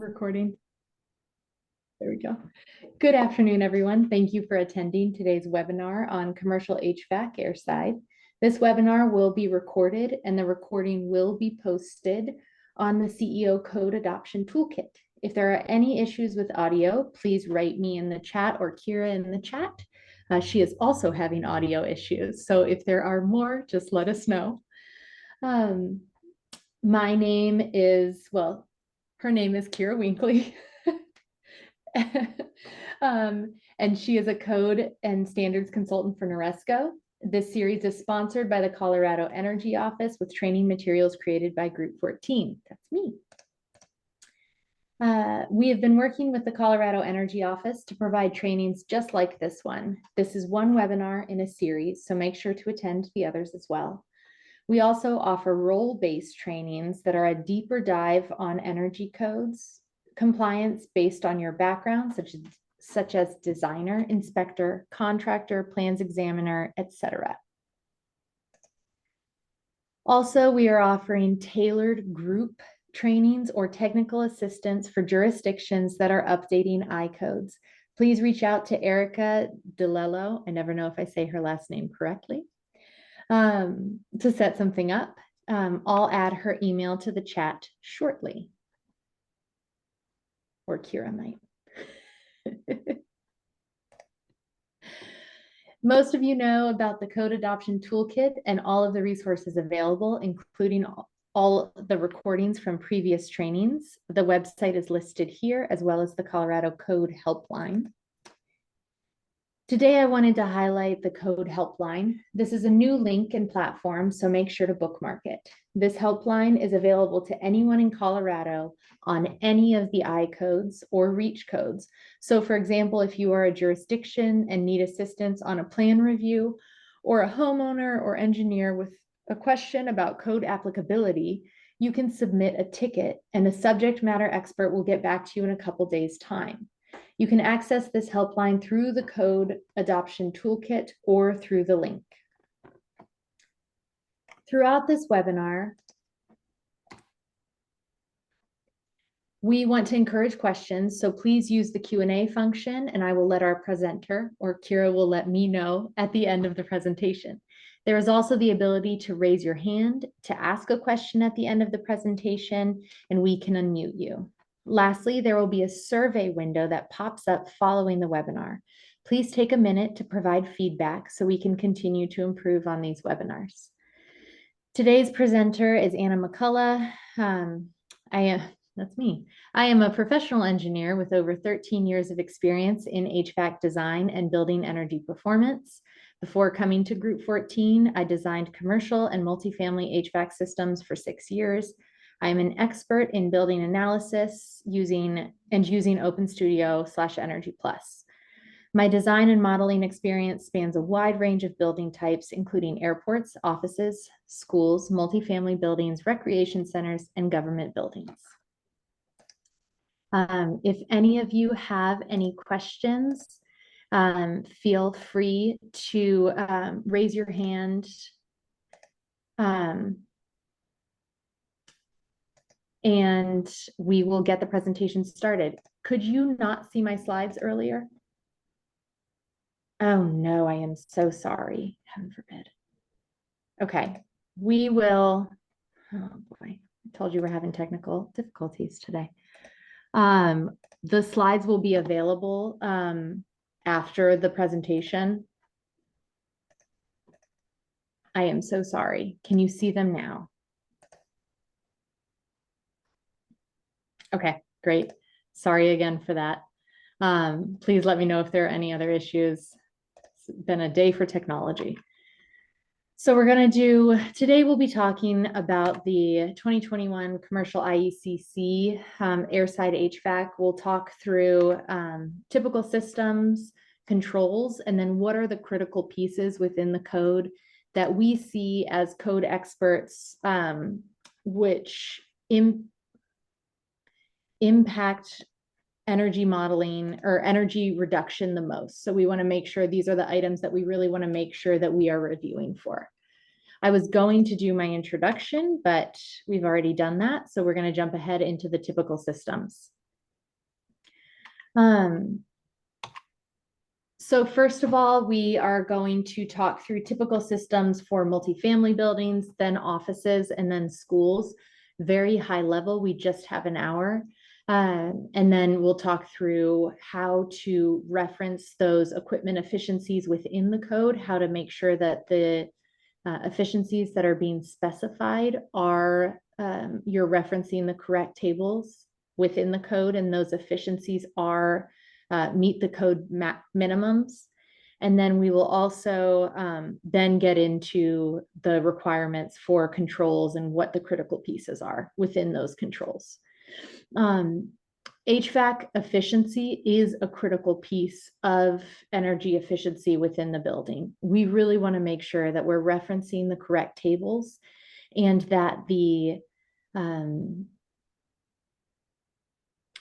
Recording. There we go. Good afternoon, everyone. Thank you for attending today's webinar on commercial HVAC Airside. This webinar will be recorded and the recording will be posted on the CEO Code Adoption Toolkit. If there are any issues with audio, please write me in the chat or Kira in the chat. She is also having audio issues. So if there are more, just let us know. My name is, well, her name is Kira Winkley. And she is a code and standards consultant for Noresco. This series is sponsored by the Colorado Energy Office with training materials created by Group 14. That's me. We have been working with the Colorado Energy Office to provide trainings just like this one. This is one webinar in a series, so make sure to attend the others as well. We also offer role-based trainings that are a deeper dive on energy codes, compliance based on your background, such as designer, inspector, contractor, plans examiner, etc. Also, we are offering tailored group trainings or technical assistance for jurisdictions that are updating I-codes. Please reach out to Erica DeLello. I never know if I say her last name correctly. To set something up. I'll add her email to the chat shortly. Or Kira might. Most of you know about the Code Adoption Toolkit and all of the resources available, including all the recordings from previous trainings. The website is listed here, as well as the Colorado Code Helpline. Today, I wanted to highlight the Code Helpline. This is a new link and platform, so make sure to bookmark it. This helpline is available to anyone in Colorado on any of the I codes or REACH codes. So for example, if you are a jurisdiction and need assistance on a plan review, or a homeowner or engineer with a question about code applicability, you can submit a ticket and a subject matter expert will get back to you in a couple days' time. You can access this helpline through the Code Adoption Toolkit or through the link. Throughout this webinar, we want to encourage questions, so please use the Q&A function and I will let our presenter, or Kira will let me know at the end of the presentation. There is also the ability to raise your hand to ask a question at the end of the presentation and we can unmute you. Lastly, there will be a survey window that pops up following the webinar. Please take a minute to provide feedback so we can continue to improve on these webinars. Today's presenter is Anna McCullough. That's me. I am a professional engineer with over 13 years of experience in HVAC design and building energy performance. Before coming to Group 14, I designed commercial and multifamily HVAC systems for 6 years. I'm an expert in building analysis using OpenStudio/Energy Plus. My design and modeling experience spans a wide range of building types, including airports, offices, schools, multifamily buildings, recreation centers, and government buildings. If any of you have any questions, feel free to raise your hand. And we will get the presentation started. Could you not see my slides earlier? Oh no, I am so sorry. Heaven forbid. Okay, we will, oh boy, I told you we're having technical difficulties today. The slides will be available after the presentation. I am so sorry. Can you see them now? Okay, great. Sorry again for that. Please let me know if there are any other issues. It's been a day for technology. So today we'll be talking about the 2021 commercial IECC Airside HVAC. We'll talk through typical systems, controls, and then what are the critical pieces within the code that we see as code experts, which impact energy modeling or energy reduction the most. So we want to make sure these are the items that we really want to make sure that we are reviewing for. I was going to do my introduction, but we've already done that. So we're going to jump ahead into the typical systems. So first of all, we are going to talk through typical systems for multifamily buildings, then offices, and then schools. Very high level, we just have an hour. And then we'll talk through how to reference those equipment efficiencies within the code, how to make sure that the efficiencies that are being specified are, you're referencing the correct tables within the code, and those efficiencies are meet the code minimums. And then we will also then get into the requirements for controls and what the critical pieces are within those controls. HVAC efficiency is a critical piece of energy efficiency within the building. We really want to make sure that we're referencing the correct tables and that the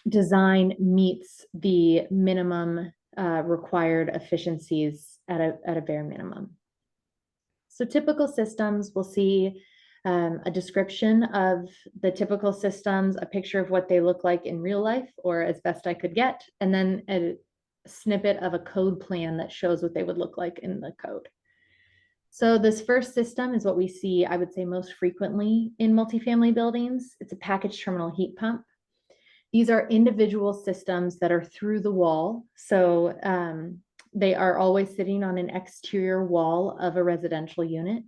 design meets the minimum required efficiencies at a bare minimum. So typical systems, we'll see a description of the typical systems, a picture of what they look like in real life, or as best I could get, and then a snippet of a code plan that shows what they would look like in the code. So this first system is what we see, I would say, most frequently in multifamily buildings. It's a package terminal heat pump. These are individual systems that are through the wall. So they are always sitting on an exterior wall of a residential unit.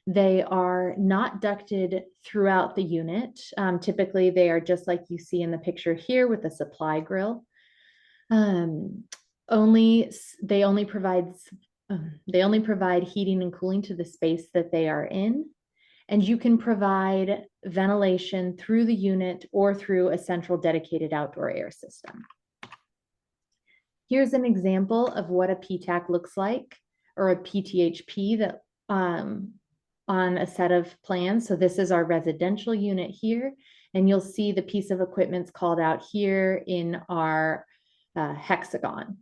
They are not ducted throughout the unit. Typically, they are just like you see in the picture here with the supply grill. They only provide heating and cooling to the space that they are in. And you can provide ventilation through the unit or through a central dedicated outdoor air system. Here's an example of what a PTAC looks like, or a PTHP that on a set of plans. So this is our residential unit here, and you'll see the piece of equipment's called out here in our hexagon.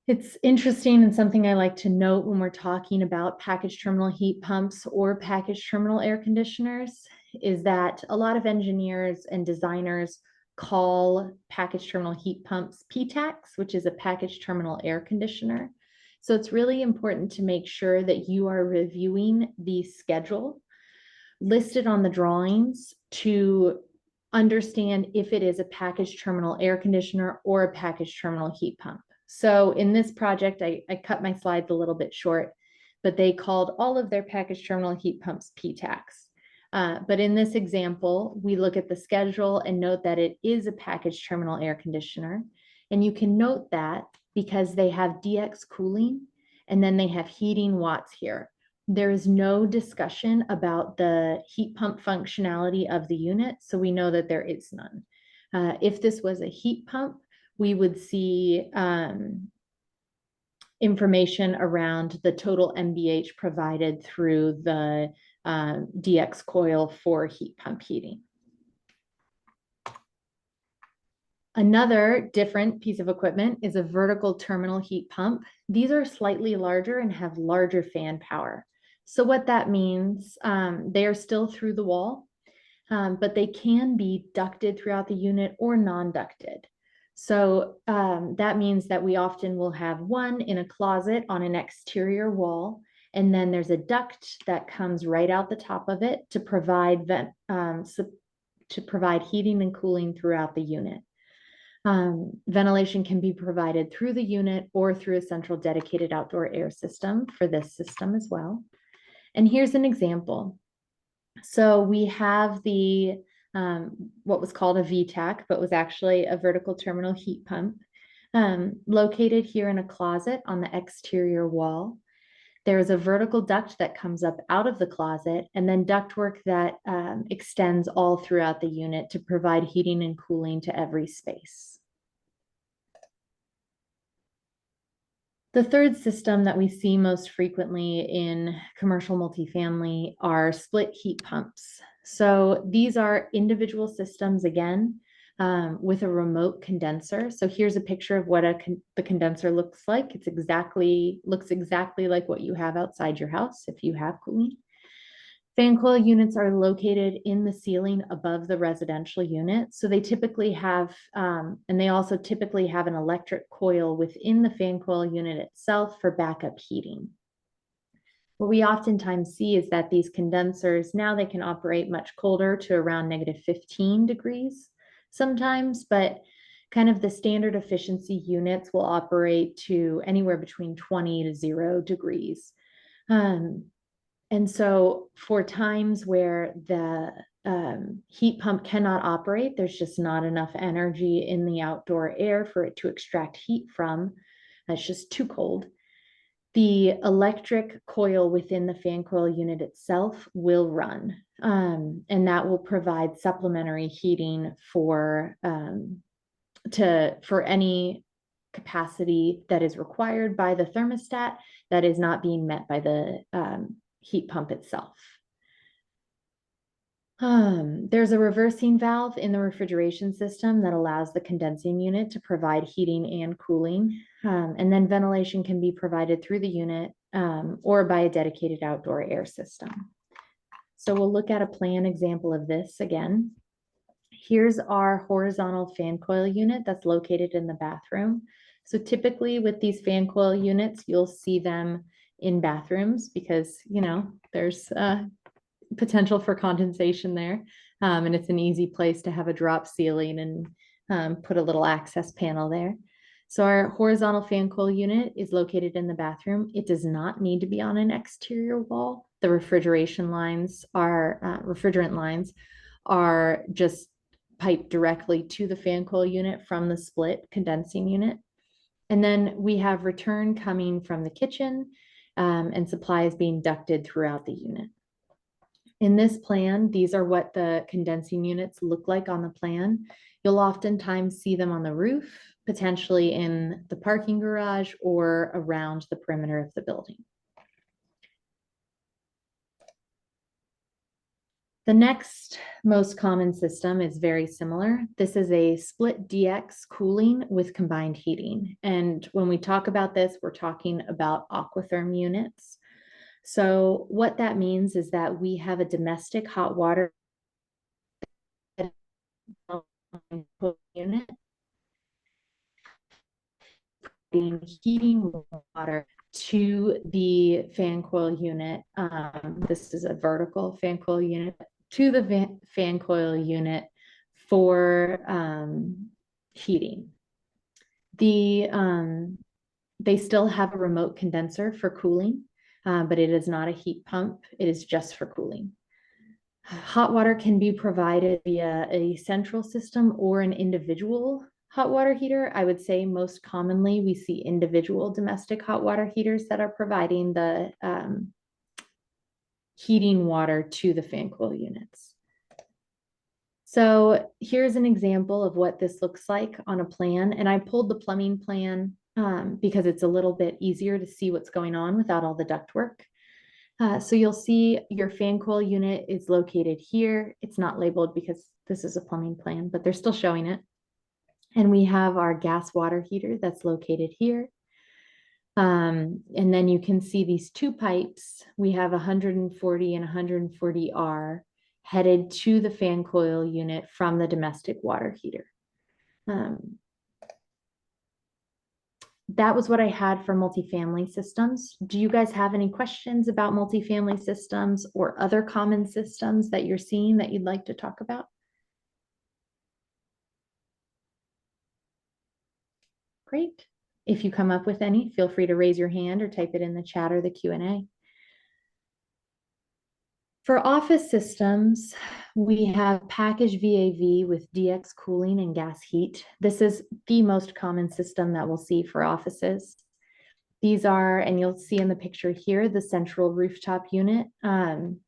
It's interesting, and something I like to note when we're talking about package terminal heat pumps or package terminal air conditioners is that a lot of engineers and designers call package terminal heat pumps PTACs, which is a package terminal air conditioner. So it's really important to make sure that you are reviewing the schedule listed on the drawings to understand if it is a package terminal air conditioner or a package terminal heat pump. So in this project, I cut my slides a little bit short, but they called all of their package terminal heat pumps PTACs. But in this example, we look at the schedule and note that it is a package terminal air conditioner. And you can note that because they have DX cooling and then they have heating watts here. There is no discussion about the heat pump functionality of the unit, so we know that there is none. If this was a heat pump, we would see information around the total MBH provided through the DX coil for heat pump heating. Another different piece of equipment is a vertical terminal heat pump. These are slightly larger and have larger fan power. So what that means, they are still through the wall, but they can be ducted throughout the unit or non-ducted. So that means that we often will have one in a closet on an exterior wall, and then there's a duct that comes right out the top of it to provide heating and cooling throughout the unit. Ventilation can be provided through the unit or through a central dedicated outdoor air system for this system as well. And here's an example. So we have the what was called a VTAC, but was actually a vertical terminal heat pump, located here in a closet on the exterior wall. There is a vertical duct that comes up out of the closet, and then ductwork that extends all throughout the unit to provide heating and cooling to every space. The third system that we see most frequently in commercial multifamily are split heat pumps. So these are individual systems, again, with a remote condenser. So here's a picture of what the condenser looks like. Looks exactly like what you have outside your house if you have cooling. Fan coil units are located in the ceiling above the residential unit. So they typically have, and they also typically have an electric coil within the fan coil unit itself for backup heating. What we oftentimes see is that these condensers, now they can operate much colder to around -15 degrees sometimes, but kind of the standard efficiency units will operate to anywhere between 20 to 0 degrees. And so for times where the heat pump cannot operate, there's just not enough energy in the outdoor air for it to extract heat from. It's just too cold. The electric coil within the fan coil unit itself will run, and that will provide supplementary heating for any capacity that is required by the thermostat that is not being met by the heat pump itself. There's a reversing valve in the refrigeration system that allows the condensing unit to provide heating and cooling. And then ventilation can be provided through the unit or by a dedicated outdoor air system. So we'll look at a plan example of this again. Here's our horizontal fan coil unit that's located in the bathroom. So typically with these fan coil units, you'll see them in bathrooms because, you know, there's potential for condensation there. And it's an easy place to have a drop ceiling and put a little access panel there. So our horizontal fan coil unit is located in the bathroom. It does not need to be on an exterior wall. The refrigerant lines are just piped directly to the fan coil unit from the split condensing unit. And then we have return coming from the kitchen and supply is being ducted throughout the unit. In this plan, these are what the condensing units look like on the plan. You'll oftentimes see them on the roof, potentially in the parking garage or around the perimeter of the building. The next most common system is very similar. This is a split DX cooling with combined heating. And when we talk about this, we're talking about aquatherm units. So what that means is that we have a domestic hot water unit being heating water to the fan coil unit. This is a vertical fan coil unit to the fan coil unit for heating. They still have a remote condenser for cooling, but it is not a heat pump. It is just for cooling. Hot water can be provided via a central system or an individual hot water heater. I would say most commonly we see individual domestic hot water heaters that are providing the heating water to the fan coil units. So here's an example of what this looks like on a plan. And I pulled the plumbing plan because it's a little bit easier to see what's going on without all the ductwork. So you'll see your fan coil unit is located here. It's not labeled because this is a plumbing plan, but they're still showing it. And we have our gas water heater that's located here. And then you can see these two pipes. We have 140 and 140R headed to the fan coil unit from the domestic water heater. That was what I had for multifamily systems. Do you guys have any questions about multifamily systems or other common systems that you're seeing that you'd like to talk about? Great. If you come up with any, feel free to raise your hand or type it in the chat or the Q&A. For office systems, we have packaged VAV with DX cooling and gas heat. This is the most common system that we'll see for offices. These are, and you'll see in the picture here, the central rooftop unit on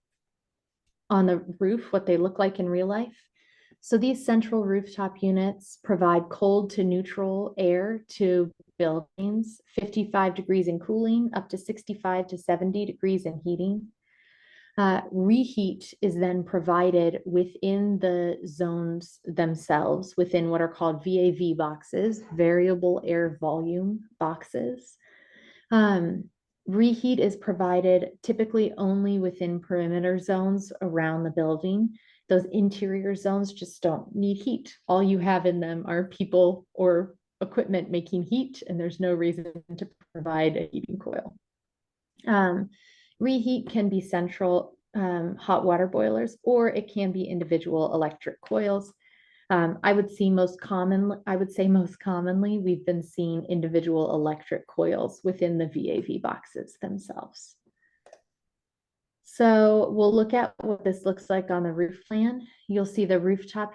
the roof, what they look like in real life. So these central rooftop units provide cold to neutral air to buildings, 55 degrees in cooling, up to 65 to 70 degrees in heating. Reheat is then provided within the zones themselves, within what are called VAV boxes, variable air volume boxes. Reheat is provided typically only within perimeter zones around the building. Those interior zones just don't need heat. All you have in them are people or equipment making heat, and there's no reason to provide a heating coil. Reheat can be central hot water boilers, or it can be individual electric coils. I would say most commonly, we've been seeing individual electric coils within the VAV boxes themselves. So we'll look at what this looks like on the roof plan. You'll see the rooftop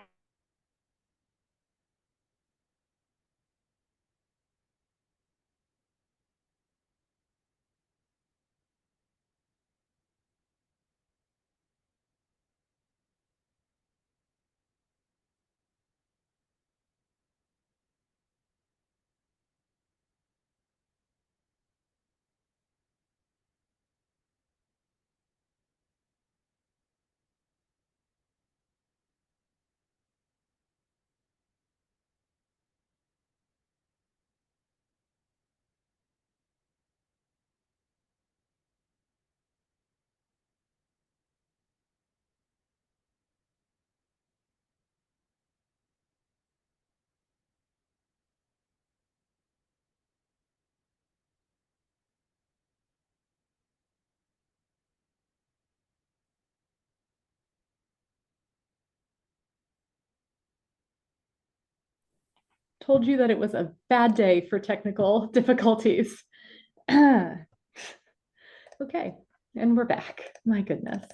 told you that it was a bad day for technical difficulties. Okay, and we're back. My goodness.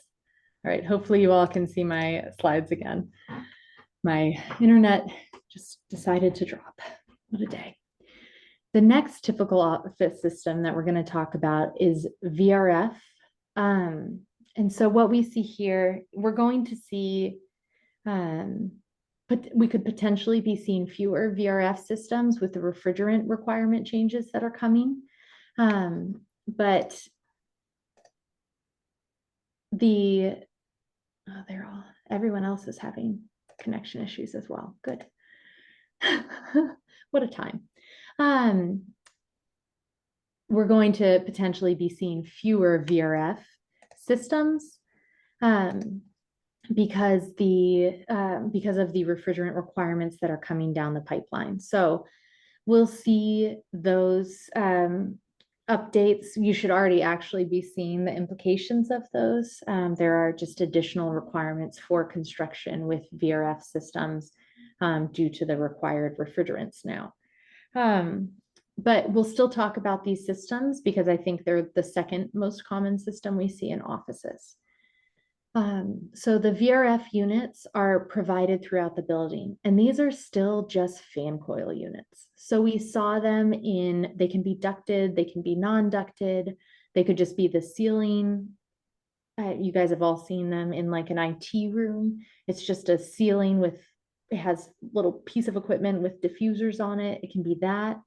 All right, hopefully you all can see my slides again. My internet just decided to drop. What a day. The next typical office system that we're going to talk about is VRF. And so what we see here, we're going to see, but we could potentially be seeing fewer VRF systems with the refrigerant requirement changes that are coming. But everyone else is having connection issues as well. Good. What a time. We're going to potentially be seeing fewer VRF systems because of the refrigerant requirements that are coming down the pipeline. So we'll see those updates. You should already actually be seeing the implications of those. There are just additional requirements for construction with VRF systems due to the required refrigerants now. But we'll still talk about these systems because I think they're the second most common system we see in offices. So the VRF units are provided throughout the building, and these are still just fan coil units. So we saw them they can be ducted, they can be non-ducted, they could just be the ceiling. You guys have all seen them in like an IT room. It's just a ceiling it has a little piece of equipment with diffusers on it. It can be that.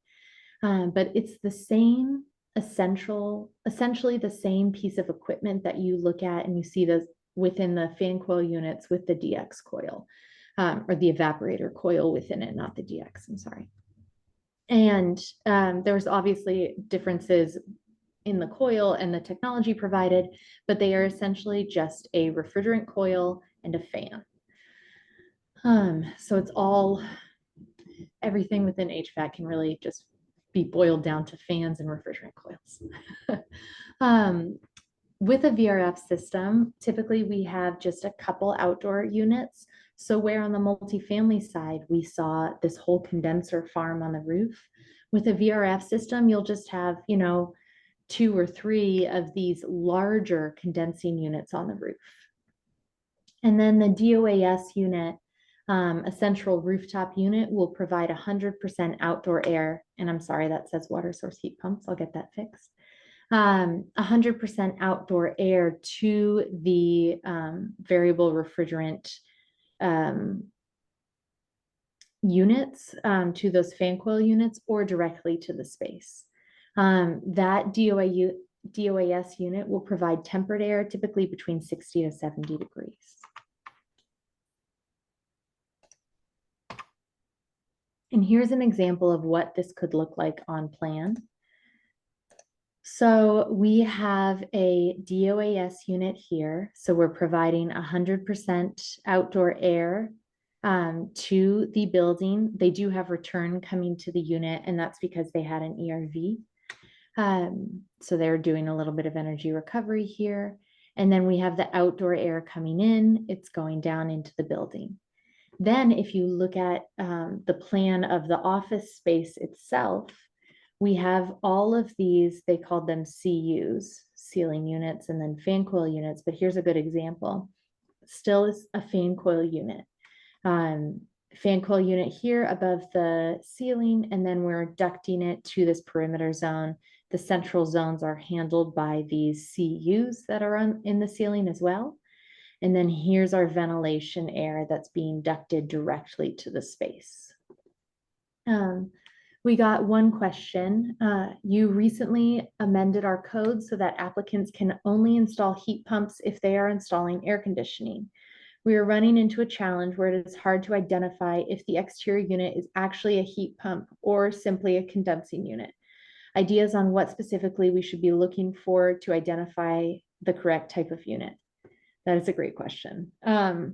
But it's the same essentially the same piece of equipment that you look at and you see those within the fan coil units with the DX coil, or the evaporator coil within it, not the DX, I'm sorry. And there's obviously differences in the coil and the technology provided, but they are essentially just a refrigerant coil and a fan. So it's everything within HVAC can really just be boiled down to fans and refrigerant coils. With a VRF system, typically we have just a couple outdoor units. So where on the multifamily side, we saw this whole condenser farm on the roof. With a VRF system, you'll just have, 2 or 3 of these larger condensing units on the roof. And then the DOAS unit, a central rooftop unit, will provide 100% outdoor air. And I'm sorry, that says water source heat pumps. I'll get that fixed. 100% outdoor air to the variable refrigerant units, to those fan coil units, or directly to the space. That DOAS unit will provide tempered air, typically between 60 to 70 degrees. And here's an example of what this could look like on plan. So we have a DOAS unit here. So we're providing 100% outdoor air to the building. They do have return coming to the unit, and that's because they had an ERV. So they're doing a little bit of energy recovery here. And then we have the outdoor air coming in, it's going down into the building. Then if you look at the plan of the office space itself, we have all of these, they called them CUs, ceiling units, and then fan coil units. But here's a good example. Still is a fan coil unit. Fan coil unit here above the ceiling, and then we're ducting it to this perimeter zone. The central zones are handled by these CUs that are in the ceiling as well. And then here's our ventilation air that's being ducted directly to the space. We got one question. You recently amended our code so that applicants can only install heat pumps if they are installing air conditioning. We are running into a challenge where it is hard to identify if the exterior unit is actually a heat pump or simply a condensing unit. Ideas on what specifically we should be looking for to identify the correct type of unit. That is a great question. And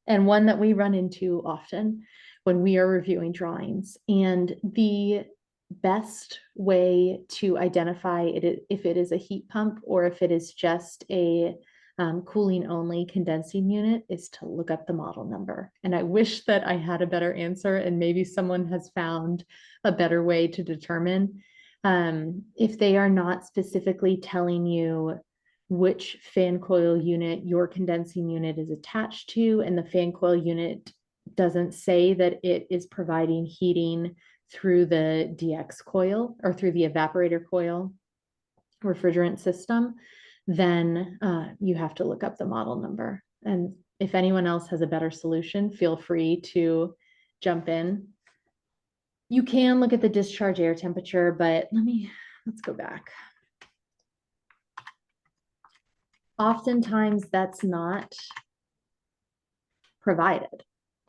one that we run into often when we are reviewing drawings. And the best way to identify it, if it is a heat pump or if it is just a cooling only condensing unit, is to look up the model number. And I wish that I had a better answer, and maybe someone has found a better way to determine. If they are not specifically telling you which fan coil unit your condensing unit is attached to, and the fan coil unit doesn't say that it is providing heating through the DX coil or through the evaporator coil refrigerant system, then you have to look up the model number. And if anyone else has a better solution, feel free to jump in. You can look at the discharge air temperature, but let's go back. Oftentimes that's not provided,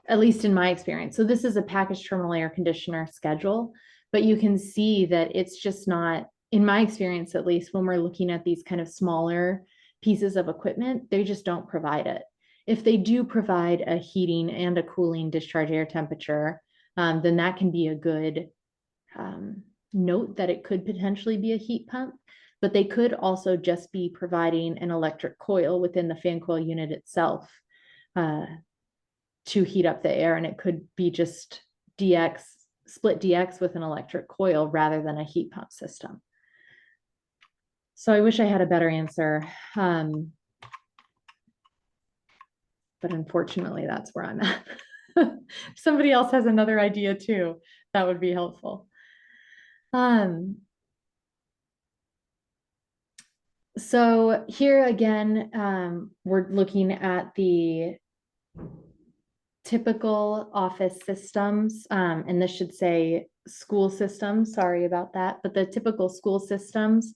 at least in my experience. So this is a package terminal air conditioner schedule, but you can see that it's just not, in my experience, at least when we're looking at these kind of smaller pieces of equipment, they just don't provide it. If they do provide a heating and a cooling discharge air temperature, then that can be a good note that it could potentially be a heat pump. But they could also just be providing an electric coil within the fan coil unit itself to heat up the air. And it could be just DX, split DX with an electric coil rather than a heat pump system. So I wish I had a better answer. But unfortunately, that's where I'm at. If somebody else has another idea too, that would be helpful. So here again, we're looking at the typical office systems, and this should say school systems, sorry about that, but the typical school systems.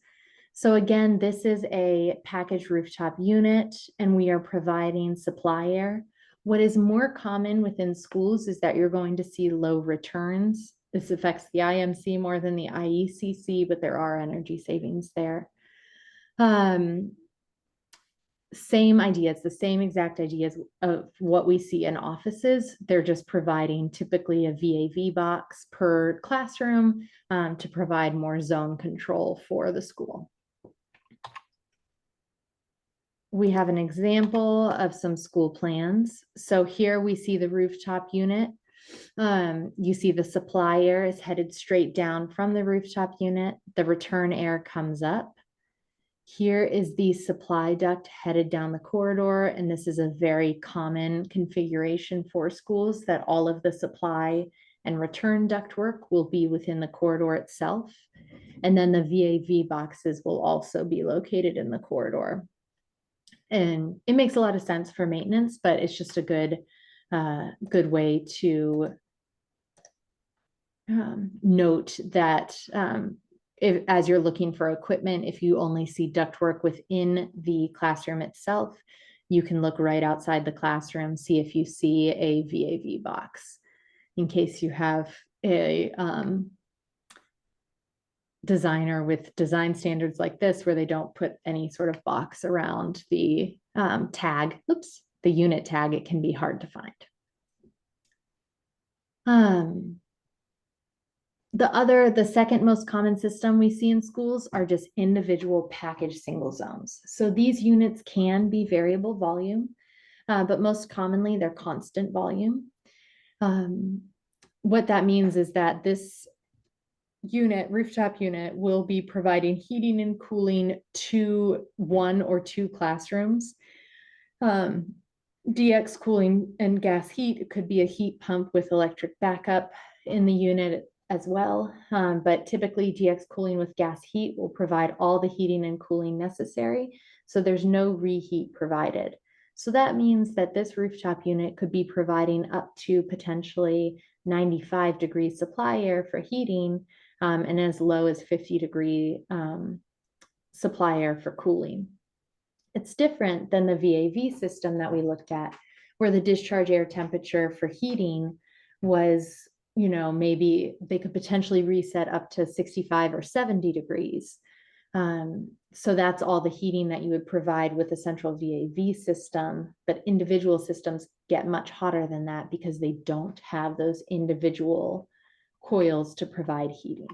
So again, this is a package rooftop unit, and we are providing supply air. What is more common within schools is that you're going to see low returns. This affects the IMC more than the IECC, but there are energy savings there. Same ideas, the same exact ideas of what we see in offices. They're just providing typically a VAV box per classroom to provide more zone control for the school. We have an example of some school plans. So here we see the rooftop unit. You see the supply air is headed straight down from the rooftop unit. The return air comes up. Here is the supply duct headed down the corridor, and this is a very common configuration for schools, that all of the supply and return ductwork will be within the corridor itself. And then the VAV boxes will also be located in the corridor. And it makes a lot of sense for maintenance, but it's just a good way to note that as you're looking for equipment, if you only see ductwork within the classroom itself, you can look right outside the classroom, see if you see a VAV box in case you have a designer with design standards like this, where they don't put any sort of box around the tag, the unit tag, it can be hard to find. The second most common system we see in schools are just individual package single zones. So these units can be variable volume, but most commonly they're constant volume. What that means is that this rooftop unit, will be providing heating and cooling to 1 or 2 classrooms. DX cooling and gas heat, it could be a heat pump with electric backup in the unit as well. But typically DX cooling with gas heat will provide all the heating and cooling necessary. So there's no reheat provided. So that means that this rooftop unit could be providing up to potentially 95-degree supply air for heating, and as low as 50-degree supply air for cooling. It's different than the VAV system that we looked at, where the discharge air temperature for heating was, maybe they could potentially reset up to 65 or 70 degrees. So that's all the heating that you would provide with a central VAV system, but individual systems get much hotter than that because they don't have those individual coils to provide heating.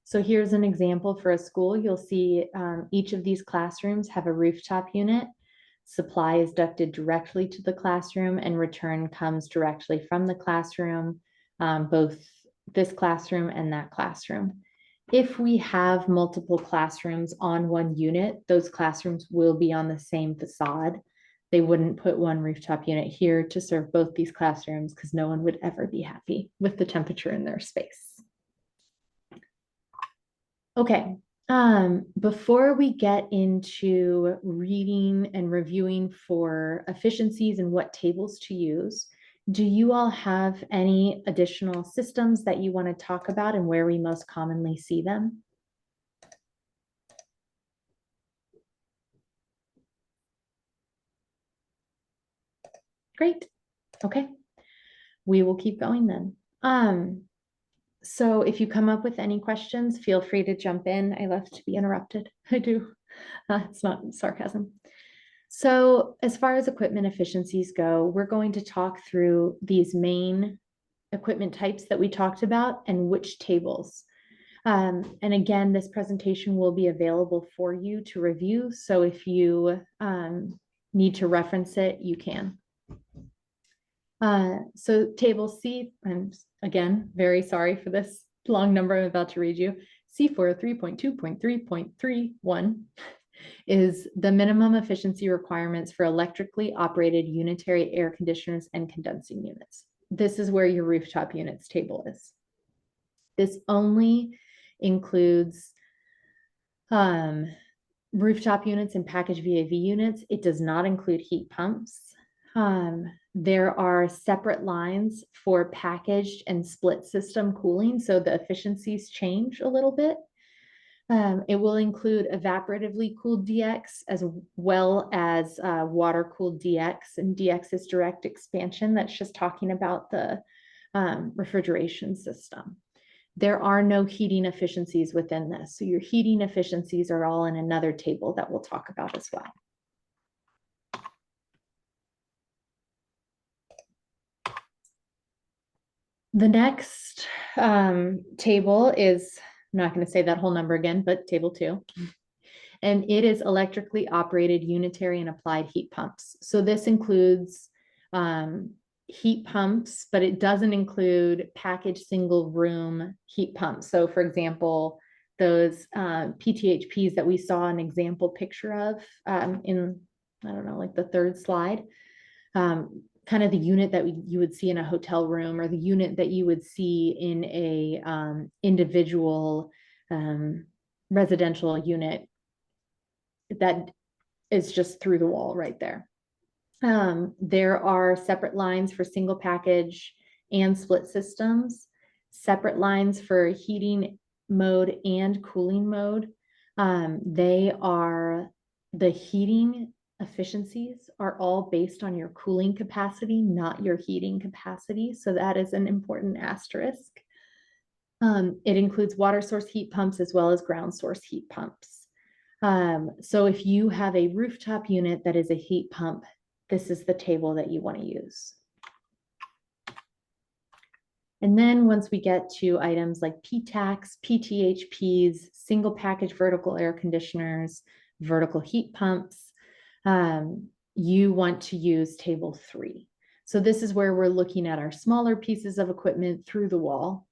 So here's an example for a school. You'll see each of these classrooms have a rooftop unit. Supply is ducted directly to the classroom and return comes directly from the classroom, both this classroom and that classroom. If we have multiple classrooms on one unit, those classrooms will be on the same facade. They wouldn't put one rooftop unit here to serve both these classrooms because no one would ever be happy with the temperature in their space. Okay, before we get into reading and reviewing for efficiencies and what tables to use, do you all have any additional systems that you want to talk about and where we most commonly see them? Great. Okay. We will keep going then. So if you come up with any questions, feel free to jump in. I love to be interrupted. I do. It's not sarcasm. So as far as equipment efficiencies go, we're going to talk through these main equipment types that we talked about and which tables. And again, this presentation will be available for you to review. So if you need to reference it, you can. So table C, I'm again very sorry for this long number I'm about to read you. C403.2.3.31 is the minimum efficiency requirements for electrically operated unitary air conditioners and condensing units. This is where your rooftop units table is. This only includes rooftop units and package VAV units. It does not include heat pumps. There are separate lines for packaged and split system cooling, so the efficiencies change a little bit. It will include evaporatively cooled DX as well as water-cooled DX, and DX is direct expansion. That's just talking about the refrigeration system. There are no heating efficiencies within this, so your heating efficiencies are all in another table that we'll talk about as well. The next table is, I'm not going to say that whole number again, but table 2. And it is electrically operated unitary and applied heat pumps. So this includes heat pumps, but it doesn't include packaged single room heat pumps. So for example, those PTHPs that we saw an example picture of in, I don't know, like the 3rd slide, kind of the unit that you would see in a hotel room, or the unit that you would see in a individual residential unit that is just through the wall right there. There are separate lines for single package and split systems, separate lines for heating mode and cooling mode. The heating efficiencies are all based on your cooling capacity, not your heating capacity. So that is an important asterisk. It includes water source heat pumps as well as ground source heat pumps. So if you have a rooftop unit that is a heat pump, this is the table that you want to use. And then once we get to items like PTACs, PTHPs, single package vertical air conditioners, vertical heat pumps, you want to use table 3. So this is where we're looking at our smaller pieces of equipment through the wall.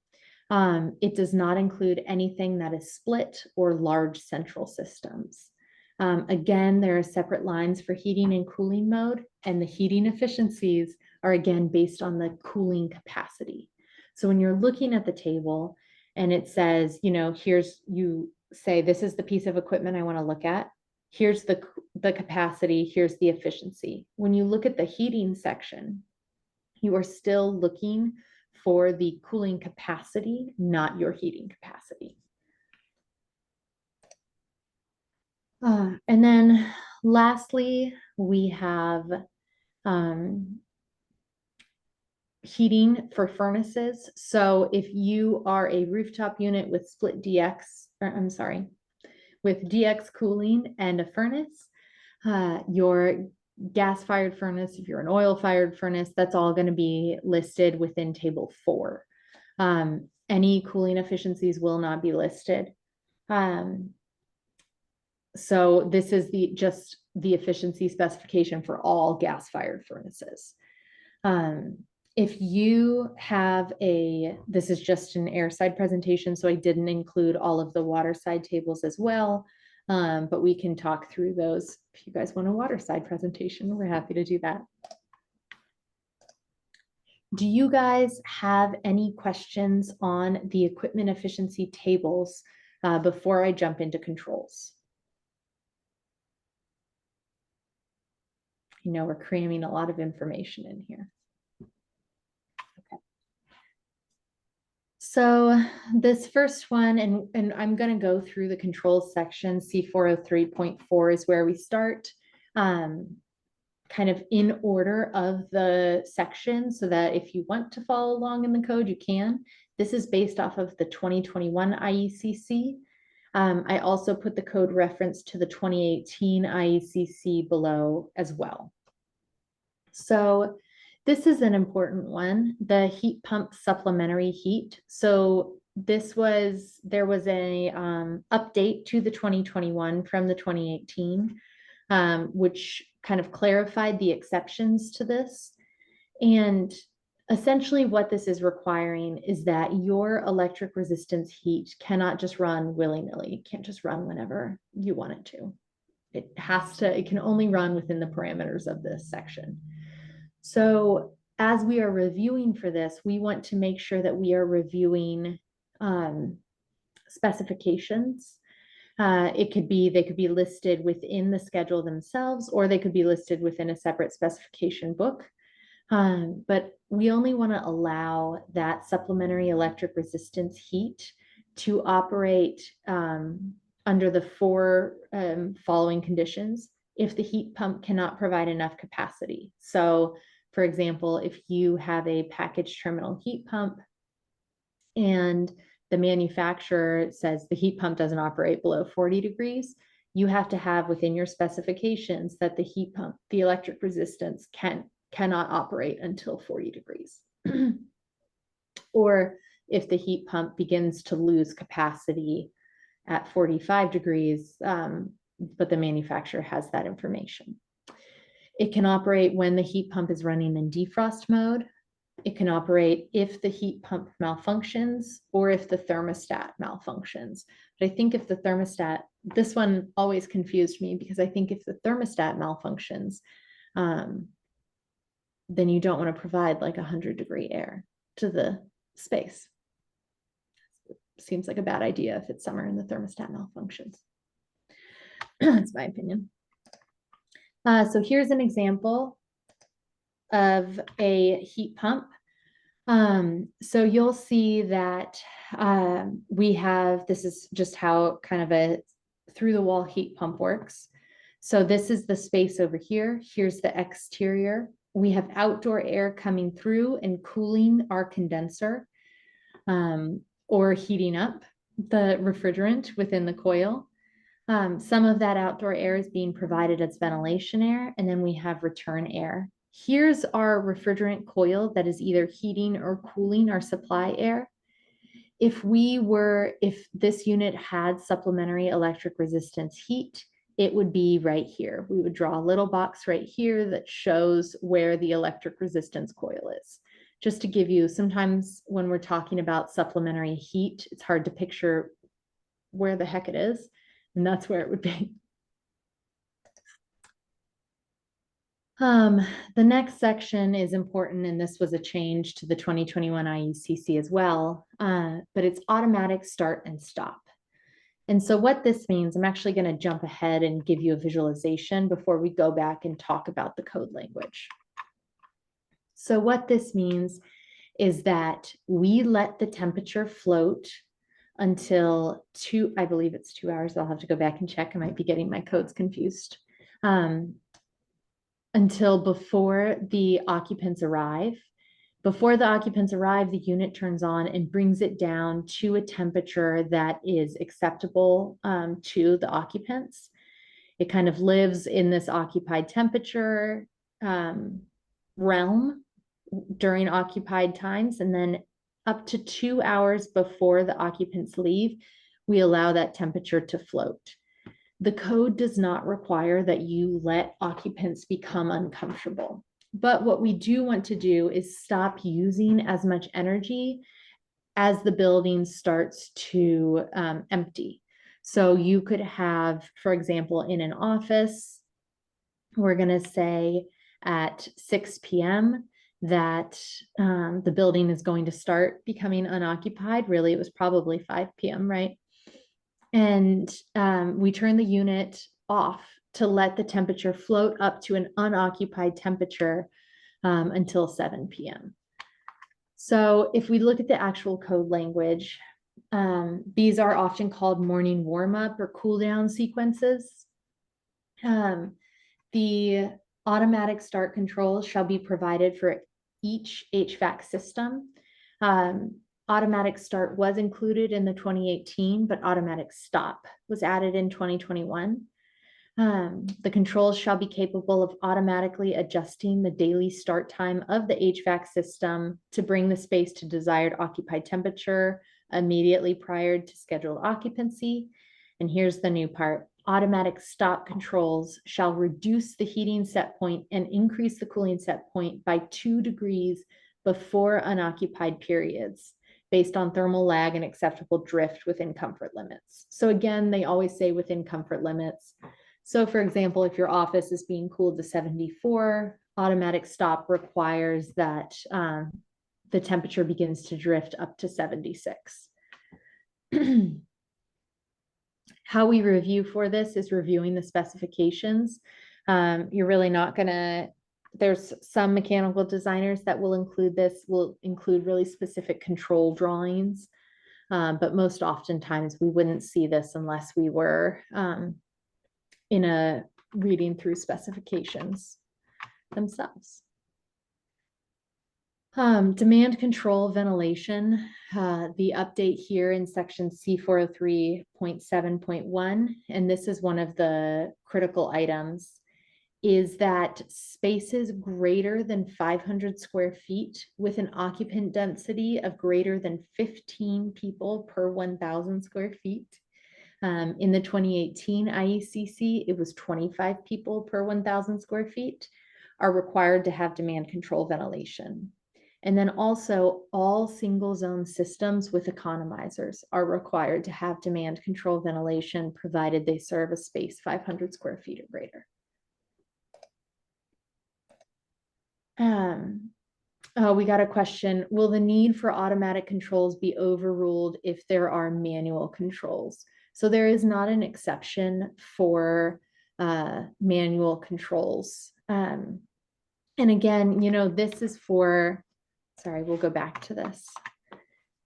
It does not include anything that is split or large central systems. Again, there are separate lines for heating and cooling mode, and the heating efficiencies are again based on the cooling capacity. So when you're looking at the table and it says, you know, you say, this is the piece of equipment I want to look at. Here's the capacity, here's the efficiency. When you look at the heating section, you are still looking for the cooling capacity, not your heating capacity. And then lastly, we have heating for furnaces. So if you are a rooftop unit with split DX, with DX cooling and a furnace, your gas-fired furnace, if you're an oil-fired furnace, that's all going to be listed within table 4. Any cooling efficiencies will not be listed. So this is just the efficiency specification for all gas-fired furnaces. If you have this is just an Airside presentation, so I didn't include all of the waterside tables as well, but we can talk through those. If you guys want a waterside presentation, we're happy to do that. Do you guys have any questions on the equipment efficiency tables before I jump into controls? You know, we're cramming a lot of information in here. So this first one, and I'm going to go through the controls section. C403.4 is where we start, kind of in order of the section, so that if you want to follow along in the code, you can. This is based off of the 2021 IECC. I also put the code reference to the 2018 IECC below as well. So this is an important one, the heat pump supplementary heat. So there was a update to the 2021 from the 2018, which kind of clarified the exceptions to this. And essentially what this is requiring is that your electric resistance heat cannot just run willy-nilly. It can't just run whenever you want it to. It can only run within the parameters of this section. So as we are reviewing for this, we want to make sure that we are reviewing specifications. They could be listed within the schedule themselves, or they could be listed within a separate specification book. But we only want to allow that supplementary electric resistance heat to operate under the 4 following conditions if the heat pump cannot provide enough capacity. So for example, if you have a package terminal heat pump and the manufacturer says the heat pump doesn't operate below 40 degrees, you have to have within your specifications that the heat pump, the electric resistance cannot operate until 40 degrees. Or if the heat pump begins to lose capacity at 45 degrees, but the manufacturer has that information. It can operate when the heat pump is running in defrost mode. It can operate if the heat pump malfunctions or if the thermostat malfunctions. But I think if the thermostat, this one always confused me, because I think if the thermostat malfunctions, then you don't want to provide like 100-degree air to the space. Seems like a bad idea if it's summer and the thermostat malfunctions. That's my opinion. So here's an example of a heat pump. So you'll see that this is just how kind of a through the wall heat pump works. So this is the space over here. Here's the exterior. We have outdoor air coming through and cooling our condenser. or heating up the refrigerant within the coil. Some of that outdoor air is being provided as ventilation air, and then we have return air. Here's our refrigerant coil that is either heating or cooling our supply air. If this unit had supplementary electric resistance heat, it would be right here. We would draw a little box right here that shows where the electric resistance coil is. Just to give you, sometimes when we're talking about supplementary heat, it's hard to picture where the heck it is, and that's where it would be. The next section is important, and this was a change to the 2021 IECC as well, but it's automatic start and stop. And so what this means, I'm actually going to jump ahead and give you a visualization before we go back and talk about the code language. So what this means is that we let the temperature float until I believe it's 2 hours. I'll have to go back and check. I might be getting my codes confused. Until before the occupants arrive. Before the occupants arrive, the unit turns on and brings it down to a temperature that is acceptable to the occupants. It kind of lives in this occupied temperature realm during occupied times, and then up to 2 hours before the occupants leave, we allow that temperature to float. The code does not require that you let occupants become uncomfortable. But what we do want to do is stop using as much energy as the building starts to empty. So you could have, for example, in an office, we're going to say at 6 p.m. that the building is going to start becoming unoccupied. Really, it was probably 5 p.m., right? And we turn the unit off to let the temperature float up to an unoccupied temperature until 7 p.m. So if we look at the actual code language, these are often called morning warm-up or cool-down sequences. The automatic start controls shall be provided for each HVAC system. Automatic start was included in the 2018, but automatic stop was added in 2021. The controls shall be capable of automatically adjusting the daily start time of the HVAC system to bring the space to desired occupied temperature immediately prior to scheduled occupancy. And here's the new part. Automatic stop controls shall reduce the heating set point and increase the cooling set point by 2 degrees before unoccupied periods, based on thermal lag and acceptable drift within comfort limits. So again, they always say within comfort limits. So for example, if your office is being cooled to 74, automatic stop requires that the temperature begins to drift up to 76. How we review for this is reviewing the specifications. You're really not gonna, there's some mechanical designers that will include this, will include really specific control drawings. But most oftentimes we wouldn't see this unless we were in a reading through specifications themselves. Demand control ventilation, the update here in section C403.7.1, and this is one of the critical items, is that spaces greater than 500 square feet with an occupant density of greater than 15 people per 1,000 square feet. In the 2018 IECC, it was 25 people per 1,000 square feet are required to have demand control ventilation. And then also all single zone systems with economizers are required to have demand control ventilation provided they serve a space 500 square feet or greater. We got a question. Will the need for automatic controls be overruled if there are manual controls? So there is not an exception for manual controls. And again, you know, this is for, sorry, we'll go back to this.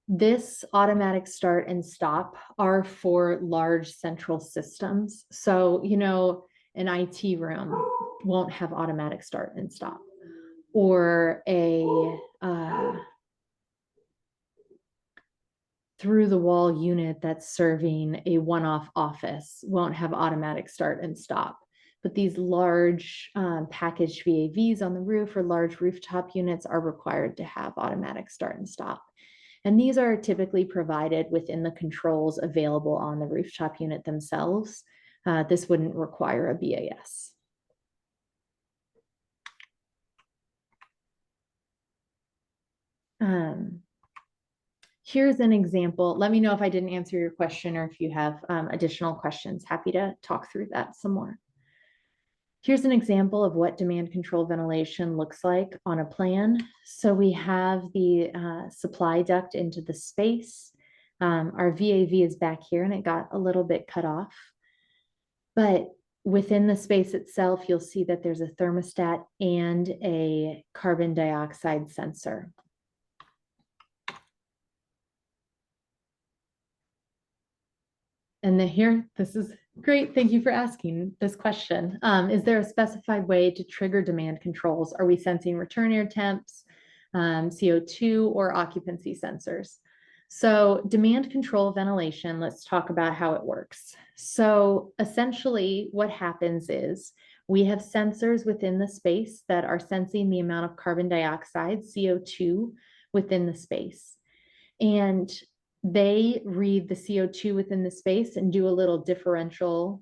This automatic start and stop are for large central systems. So, you know, an IT room won't have automatic start and stop. Or a through the wall unit that's serving a one-off office won't have automatic start and stop. But these large packaged VAVs on the roof or large rooftop units are required to have automatic start and stop. And these are typically provided within the controls available on the rooftop unit themselves. This wouldn't require a BAS. Here's an example. Let me know if I didn't answer your question or if you have additional questions. Happy to talk through that some more. Here's an example of what demand control ventilation looks like on a plan. So we have the supply duct into the space. Our VAV is back here and it got a little bit cut off. But within the space itself, you'll see that there's a thermostat and a carbon dioxide sensor. And here, this is great. Thank you for asking this question. Is there a specified way to trigger demand controls? Are we sensing return air temps, CO2, or occupancy sensors? So demand control ventilation, let's talk about how it works. So essentially what happens is we have sensors within the space that are sensing the amount of carbon dioxide, CO2, within the space. And they read the CO2 within the space and do a little differential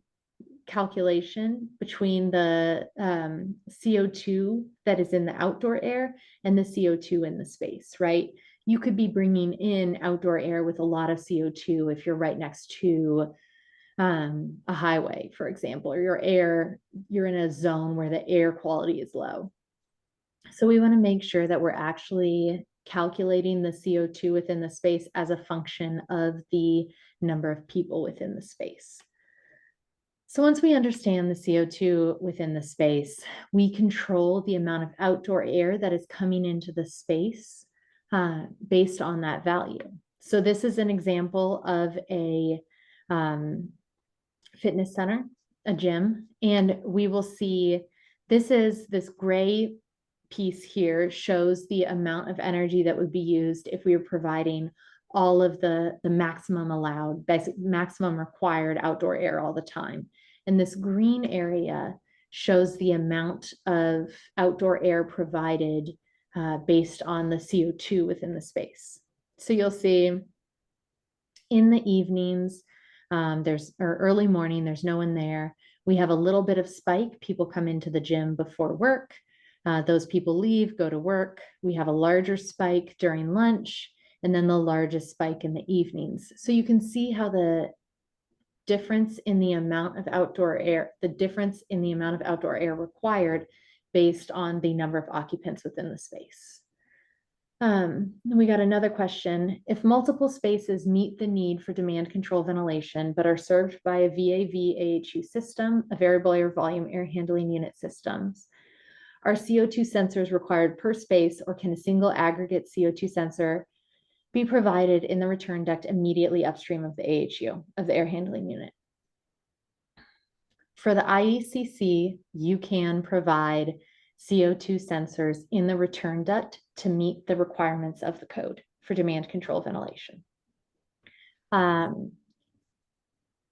calculation between the CO2 that is in the outdoor air and the CO2 in the space, right? You could be bringing in outdoor air with a lot of CO2 if you're right next to a highway, for example, or you're in a zone where the air quality is low. So we want to make sure that we're actually calculating the CO2 within the space as a function of the number of people within the space. So once we understand the CO2 within the space, we control the amount of outdoor air that is coming into the space based on that value. So this is an example of a fitness center, a gym, and we will see this gray piece here shows the amount of energy that would be used if we were providing all of the maximum allowed, maximum required outdoor air all the time. And this green area shows the amount of outdoor air provided based on the CO2 within the space. So you'll see in the evenings, or early morning, there's no one there. We have a little bit of spike. People come into the gym before work. Those people leave, go to work. We have a larger spike during lunch, and then the largest spike in the evenings. So you can see how the difference in the amount of outdoor air, required based on the number of occupants within the space. We got another question. If multiple spaces meet the need for demand control ventilation, but are served by a VAV AHU system, a variable air volume air handling unit systems, are CO2 sensors required per space, or can a single aggregate CO2 sensor be provided in the return duct immediately upstream of the AHU, of the air handling unit? For the IECC, you can provide CO2 sensors in the return duct to meet the requirements of the code for demand control ventilation.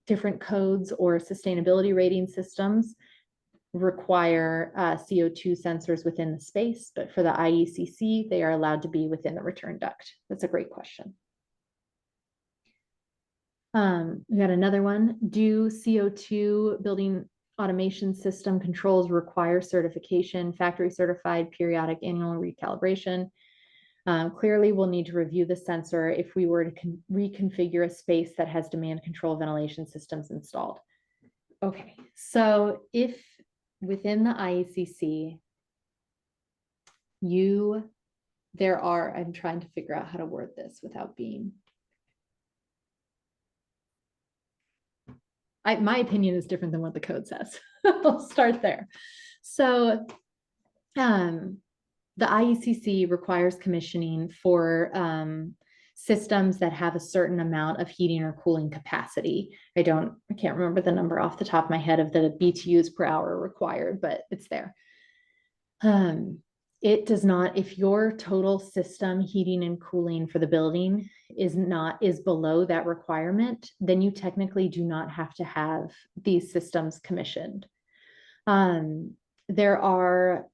Different codes or sustainability rating systems require CO2 sensors within the space, but for the IECC, they are allowed to be within the return duct. That's a great question. We got another one. Do CO2 building automation system controls require certification, factory certified, periodic annual recalibration? Clearly, we'll need to review the sensor if we were to reconfigure a space that has demand control ventilation systems installed. Okay, so if within the IECC, I'm trying to figure out how to word this without being, my opinion is different than what the code says. I'll start there. So the IECC requires commissioning for systems that have a certain amount of heating or cooling capacity. I can't remember the number off the top of my head of the BTUs per hour required, but it's there. It does not, if your total system heating and cooling for the building is below that requirement, then you technically do not have to have these systems commissioned. There are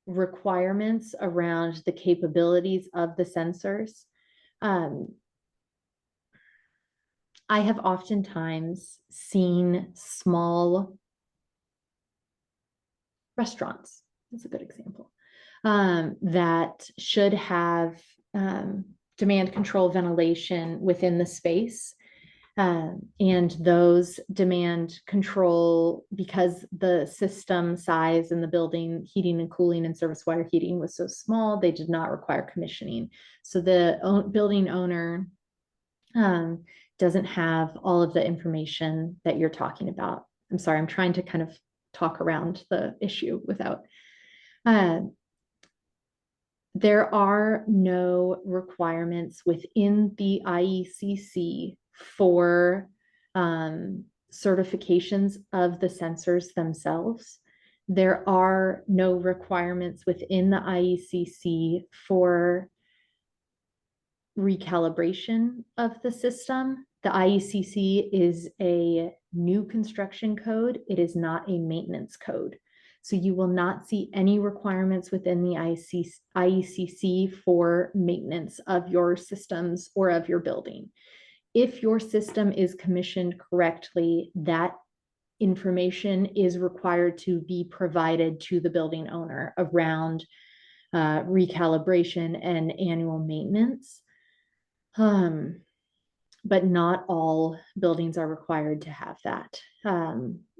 requirements around the capabilities of the sensors. I have oftentimes seen small restaurants, that's a good example, that should have demand control ventilation within the space. And those demand control, because the system size in the building, heating and cooling and service water heating was so small, they did not require commissioning. So the building owner doesn't have all of the information that you're talking about. I'm sorry, I'm trying to kind of talk around the issue without. There are no requirements within the IECC for certifications of the sensors themselves. There are no requirements within the IECC for recalibration of the system. The IECC is a new construction code. It is not a maintenance code. So you will not see any requirements within the IECC for maintenance of your systems or of your building. If your system is commissioned correctly, that information is required to be provided to the building owner around recalibration and annual maintenance. But not all buildings are required to have that.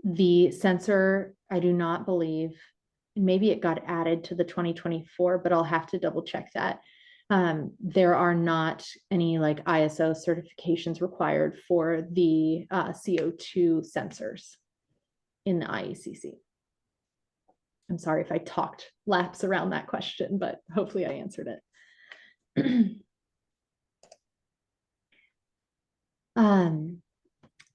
The sensor, I do not believe, maybe it got added to the 2024, but I'll have to double check that. There are not any like ISO certifications required for the CO2 sensors in the IECC. I'm sorry if I talked laps around that question, but hopefully I answered it.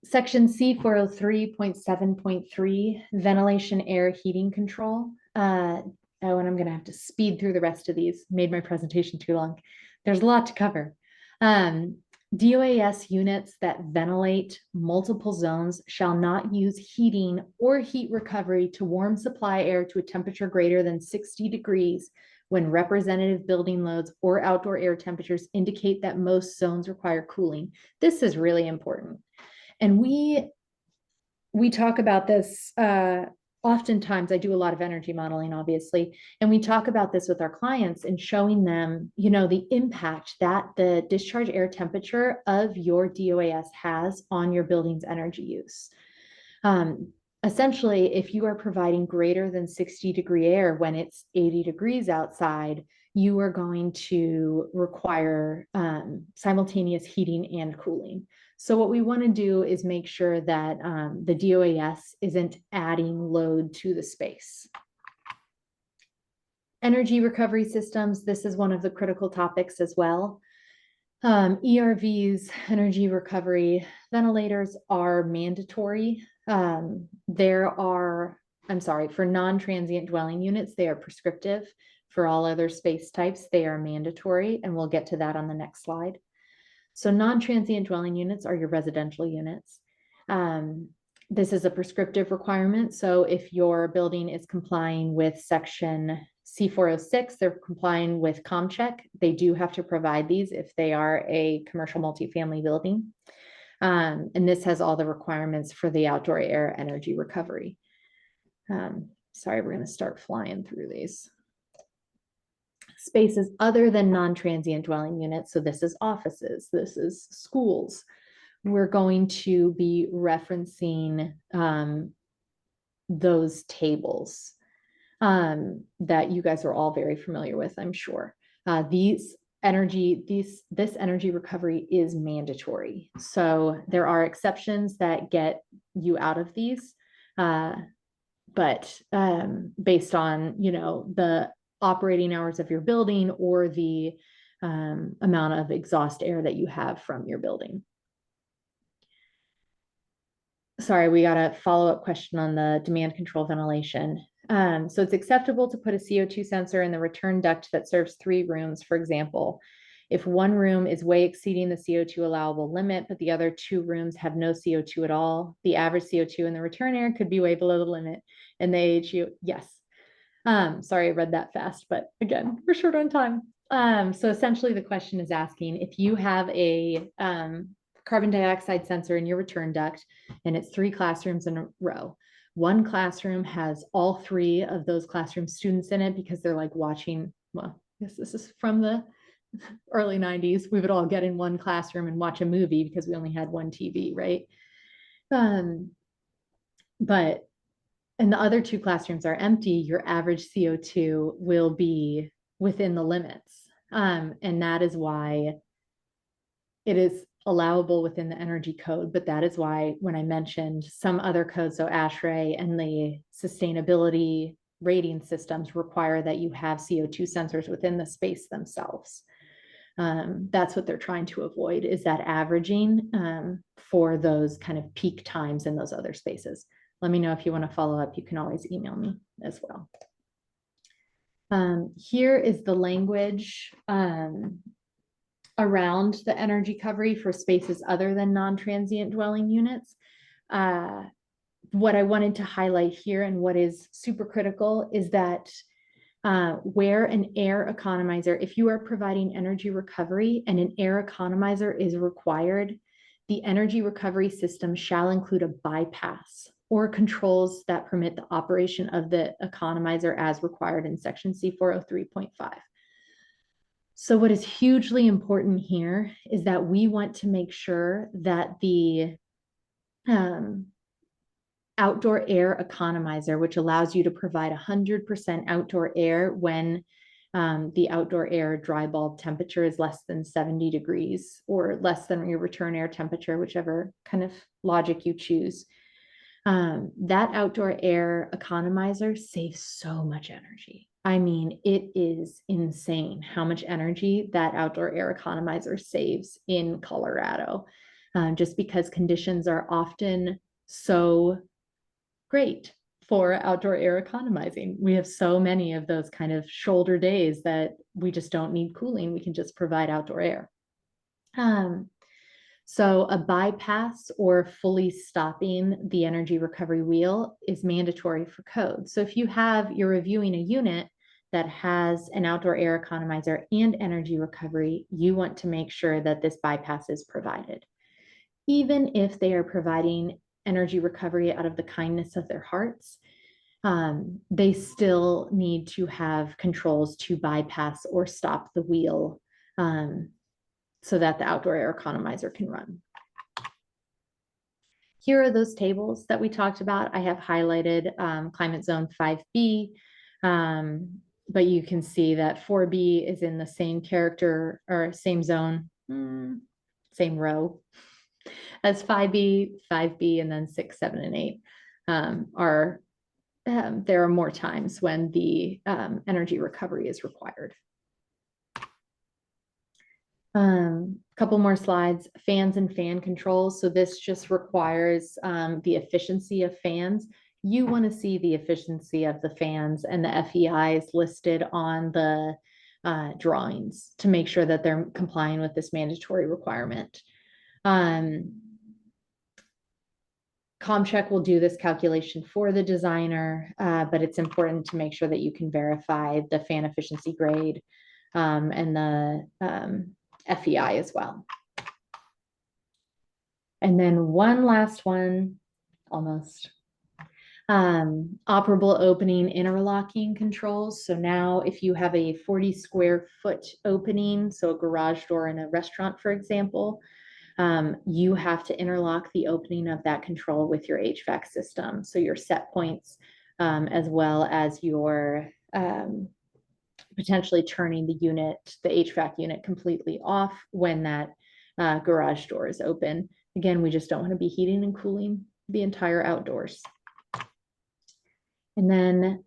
Section C403.7.3, ventilation, air, heating control. And I'm going to have to speed through the rest of these. Made my presentation too long. There's a lot to cover. DOAS units that ventilate multiple zones shall not use heating or heat recovery to warm supply air to a temperature greater than 60 degrees when representative building loads or outdoor air temperatures indicate that most zones require cooling. This is really important. And we talk about this oftentimes. I do a lot of energy modeling, obviously, and we talk about this with our clients and showing them, the impact that the discharge air temperature of your DOAS has on your building's energy use. Essentially, if you are providing greater than 60-degree air when it's 80 degrees outside, you are going to require simultaneous heating and cooling. So what we want to do is make sure that the DOAS isn't adding load to the space. Energy recovery systems, this is one of the critical topics as well. ERVs, energy recovery ventilators are mandatory. For non-transient dwelling units, they are prescriptive. For all other space types, they are mandatory, and we'll get to that on the next slide. So non-transient dwelling units are your residential units. This is a prescriptive requirement. So if your building is complying with section C406, they're complying with ComCheck. They do have to provide these if they are a commercial multifamily building. And this has all the requirements for the outdoor air energy recovery. Sorry, we're going to start flying through these. Spaces other than non-transient dwelling units. So this is offices, this is schools. We're going to be referencing those tables that you guys are all very familiar with, I'm sure. This energy recovery is mandatory. So there are exceptions that get you out of these, but based on, the operating hours of your building or the amount of exhaust air that you have from your building. Sorry, we got a follow-up question on the demand control ventilation. So it's acceptable to put a CO2 sensor in the return duct that serves 3 rooms, for example. If one room is way exceeding the CO2 allowable limit, but the other 2 rooms have no CO2 at all, the average CO2 in the return air could be way below the limit. And the AHU, yes. Sorry, I read that fast, but again, we're short on time. So essentially the question is asking if you have a carbon dioxide sensor in your return duct and it's 3 classrooms in a row. One classroom has all 3 of those classroom students in it because they're like watching, well, I guess this is from the early 90s. We would all get in one classroom and watch a movie because we only had one TV, right? But and the other 2 classrooms are empty, your average CO2 will be within the limits. And that is why it is allowable within the energy code. But that is why when I mentioned some other codes, so ASHRAE and the sustainability rating systems require that you have CO2 sensors within the space themselves. That's what they're trying to avoid, is that averaging for those kind of peak times in those other spaces. Let me know if you want to follow up. You can always email me as well. Here is the language around the energy recovery for spaces other than non-transient dwelling units. What I wanted to highlight here and what is super critical is that where an air economizer, if you are providing energy recovery and an air economizer is required, the energy recovery system shall include a bypass or controls that permit the operation of the economizer as required in section C403.5. So what is hugely important here is that we want to make sure that the outdoor air economizer, which allows you to provide 100% outdoor air when the outdoor air dry bulb temperature is less than 70 degrees or less than your return air temperature, whichever kind of logic you choose. That outdoor air economizer saves so much energy. I mean, it is insane how much energy that outdoor air economizer saves in Colorado, just because conditions are often so great for outdoor air economizing. We have so many of those kind of shoulder days that we just don't need cooling. We can just provide outdoor air. So a bypass or fully stopping the energy recovery wheel is mandatory for code. So if you're reviewing a unit that has an outdoor air economizer and energy recovery, you want to make sure that this bypass is provided. Even if they are providing energy recovery out of the kindness of their hearts, they still need to have controls to bypass or stop the wheel so that the outdoor air economizer can run. Here are those tables that we talked about. I have highlighted climate zone 5B, but you can see that 4B is in the same character or same zone, same row as 5B, 5B, and then 6, 7, and 8 there are more times when the energy recovery is required. Couple more slides, fans and fan controls. So this just requires the efficiency of fans. You want to see the efficiency of the fans and the FEIs listed on the drawings to make sure that they're complying with this mandatory requirement. ComCheck will do this calculation for the designer, but it's important to make sure that you can verify the fan efficiency grade and the FEI as well. And then one last one, almost. Operable opening interlocking controls. So now if you have a 40 square foot opening, so a garage door in a restaurant, for example, you have to interlock the opening of that control with your HVAC system. So your set points, as well as your potentially turning the HVAC unit completely off when that garage door is open. Again, we just don't want to be heating and cooling the entire outdoors. And then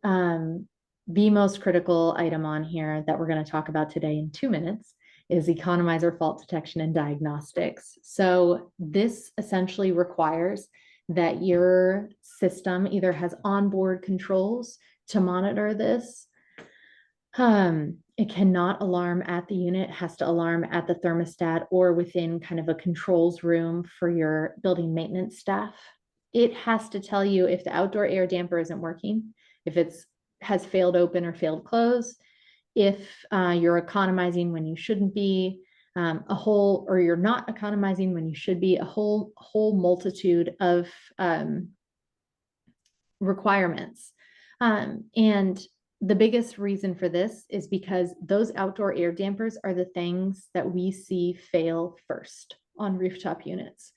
the most critical item on here that we're going to talk about today in 2 minutes is economizer fault detection and diagnostics. So this essentially requires that your system either has onboard controls To monitor this, it cannot alarm at the unit, it has to alarm at the thermostat or within kind of a controls room for your building maintenance staff. It has to tell you if the outdoor air damper isn't working, if it's has failed open or failed close, if you're economizing when you shouldn't be, or you're not economizing when you should be, a whole multitude of requirements. And the biggest reason for this is because those outdoor air dampers are the things that we see fail first on rooftop units.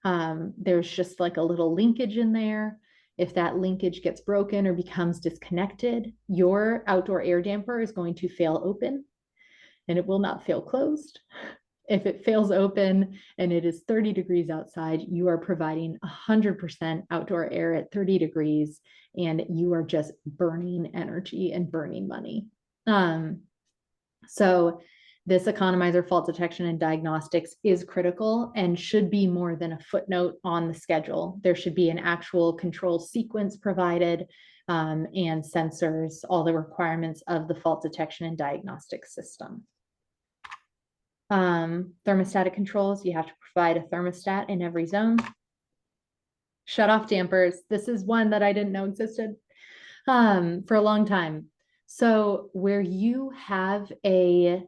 There's just like a little linkage in there. If that linkage gets broken or becomes disconnected, your outdoor air damper is going to fail open and it will not fail closed. If it fails open and it is 30 degrees outside, you are providing 100% outdoor air at 30 degrees and you are just burning energy and burning money. So this economizer fault detection and diagnostics is critical and should be more than a footnote on the schedule. There should be an actual control sequence provided and sensors, all the requirements of the fault detection and diagnostic system. Thermostatic controls, you have to provide a thermostat in every zone. Shut off dampers. This is one that I didn't know existed for a long time. So where you have a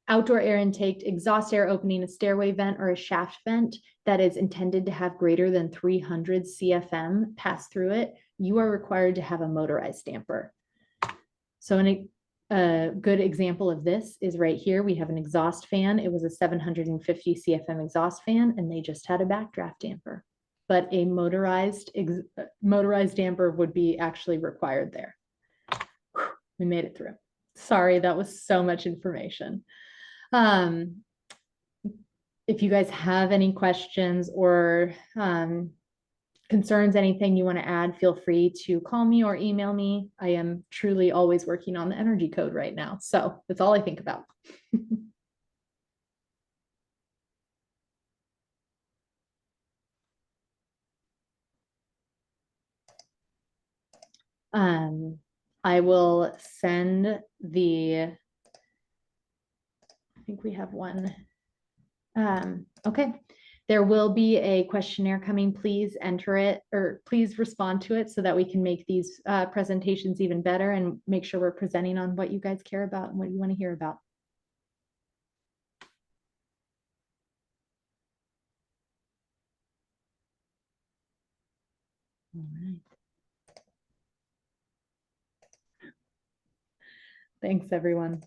outdoor air intake, exhaust air opening, a stairway vent or a shaft vent that is intended to have greater than 300 CFM pass through it, you are required to have a motorized damper. So a good example of this is right here. We have an exhaust fan. It was a 750 CFM exhaust fan, and they just had a backdraft damper. But a motorized damper would be actually required there. We made it through. Sorry, that was so much information. If you guys have any questions or concerns, anything you want to add, feel free to call me or email me. I am truly always working on the energy code right now. So that's all I think about. I will send I think we have one. Okay. There will be a questionnaire coming. Please enter it or please respond to it so that we can make these presentations even better and make sure we're presenting on what you guys care about and what you want to hear about. All right. Thanks, everyone.